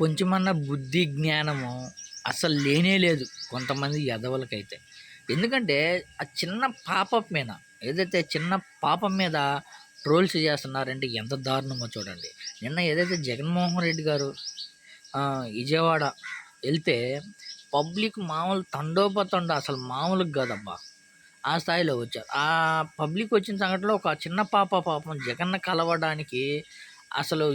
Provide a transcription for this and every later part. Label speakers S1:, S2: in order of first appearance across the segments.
S1: కొంచెమన్నా బుద్ధి, జ్ఞానము అసలు లేనే లేదు కొంతమంది ఎదవలకైతే. ఎందుకంటే ఆ చిన్న పాపం మీద, ఏదైతే చిన్న పాపం మీద ట్రోల్స్ చేస్తున్నారంటే ఎంత దారుణమో చూడండి. నిన్న ఏదైతే జగన్మోహన్ రెడ్డి గారు విజయవాడ వెళ్తే పబ్లిక్ మామూలు తండోపతండ, అసలు మామూలుగా కాదబ్బా, ఆ స్థాయిలో వచ్చారు. ఆ పబ్లిక్ వచ్చిన సంఘటనలో ఒక చిన్న పాపం జగన్‌ని కలవడానికి అసలు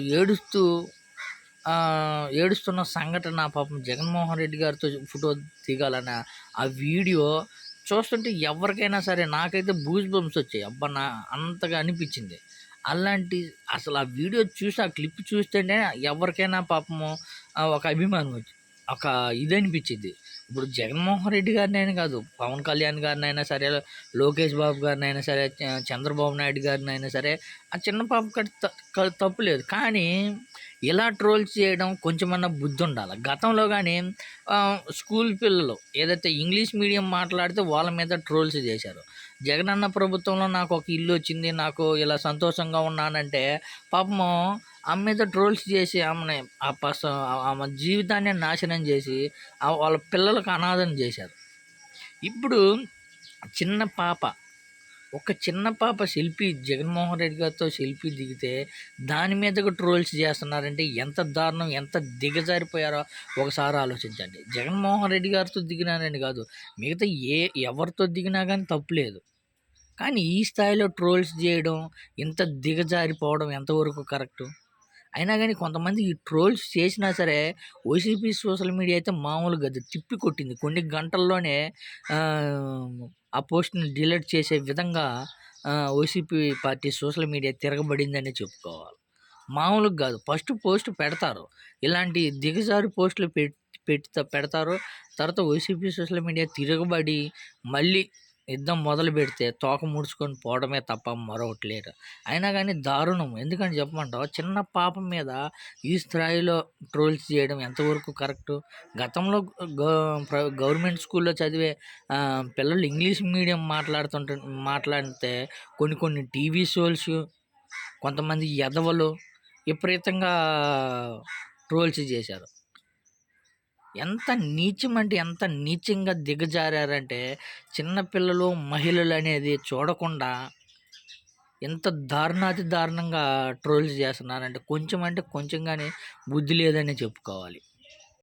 S1: ఏడుస్తున్న సంఘటన, పాపం జగన్మోహన్ రెడ్డి గారితో ఫోటో దిగాలన్న ఆ వీడియో చూస్తుంటే ఎవరికైనా సరే, నాకైతే గూస్ బంప్స్ వచ్చాయి. అబ్బా! అంతగా అనిపించింది. అలాంటి అసలు ఆ వీడియో చూసి, ఆ క్లిప్ చూస్తేనే ఎవరికైనా పాపము ఒక అభిమానం ఒక ఇది అనిపించింది. ఇప్పుడు జగన్మోహన్ రెడ్డి గారినైనా కాదు, పవన్ కళ్యాణ్ గారినైనా సరే, లోకేష్ బాబు గారినైనా సరే, చంద్రబాబు నాయుడు గారినైనా సరే, ఆ చిన్న పాప తప్పు లేదు. కానీ ఇలా ట్రోల్స్ చేయడం కొంచెమన్నా బుద్ధి ఉండాలి. గతంలో కానీ స్కూల్ పిల్లలు ఏదైతే ఇంగ్లీష్ మీడియం మాట్లాడితే వాళ్ళ మీద ట్రోల్స్ చేశారు. జగనన్న ప్రభుత్వంలో నాకు ఒక ఇల్లు వచ్చింది, నాకు ఇలా సంతోషంగా ఉన్నానంటే పాపము ఆమె మీద ట్రోల్స్ చేసి ఆమె జీవితాన్ని నాశనం చేసి వాళ్ళ పిల్లలకు అనాథం చేశారు. ఇప్పుడు చిన్న పాప సెల్ఫీ, జగన్మోహన్ రెడ్డి గారితో సెల్ఫీ దిగితే దాని మీదకు ట్రోల్స్ చేస్తున్నారంటే ఎంత దారుణం, ఎంత దిగజారిపోయారో ఒకసారి ఆలోచించండి. జగన్మోహన్ రెడ్డి గారితో దిగినారని కాదు, మిగతా ఎవరితో దిగినా కానీ తప్పులేదు. కానీ ఈ స్థాయిలో ట్రోల్స్ చేయడం, ఇంత దిగజారిపోవడం ఎంతవరకు కరెక్టు? అయినా కానీ కొంతమంది ఈ ట్రోల్స్ చేసినా సరే వైసీపీ సోషల్ మీడియా అయితే మామూలుగా తిప్పి కొట్టింది. కొన్ని గంటల్లోనే ఆ పోస్ట్ని డిలీట్ చేసే విధంగా వైసీపీ పార్టీ సోషల్ మీడియా తిరగబడిందని చెప్పుకోవాలి. మామూలుగా కాదు, ఫస్ట్ పోస్ట్ పెడతారు, ఇలాంటి దిగజారి పోస్టులు పెడతారు. తర్వాత వైసీపీ సోషల్ మీడియా తిరగబడి మళ్ళీ యుద్ధం మొదలు పెడితే తోక ముడుచుకొని పోవడమే తప్ప మరొకటి లేదు. అయినా కానీ దారుణం. ఎందుకని చెప్పమంటావు, చిన్న పాపం మీద ఈ స్థాయిలో ట్రోల్స్ చేయడం ఎంతవరకు కరెక్టు? గతంలో గవర్నమెంట్ స్కూల్లో చదివే పిల్లలు ఇంగ్లీష్ మీడియం మాట్లాడితే కొన్ని టీవీ షోస్, కొంతమంది ఎదవలు విపరీతంగా ట్రోల్స్ చేశారు. ఎంత నీచం అంటే ఎంత నీచంగా దిగజారంటే, చిన్నపిల్లలు, మహిళలు అనేది చూడకుండా ఎంత దారుణాతి దారుణంగా ట్రోల్స్ చేస్తున్నారంటే కొంచెం కానీ బుద్ధి లేదని చెప్పుకోవాలి.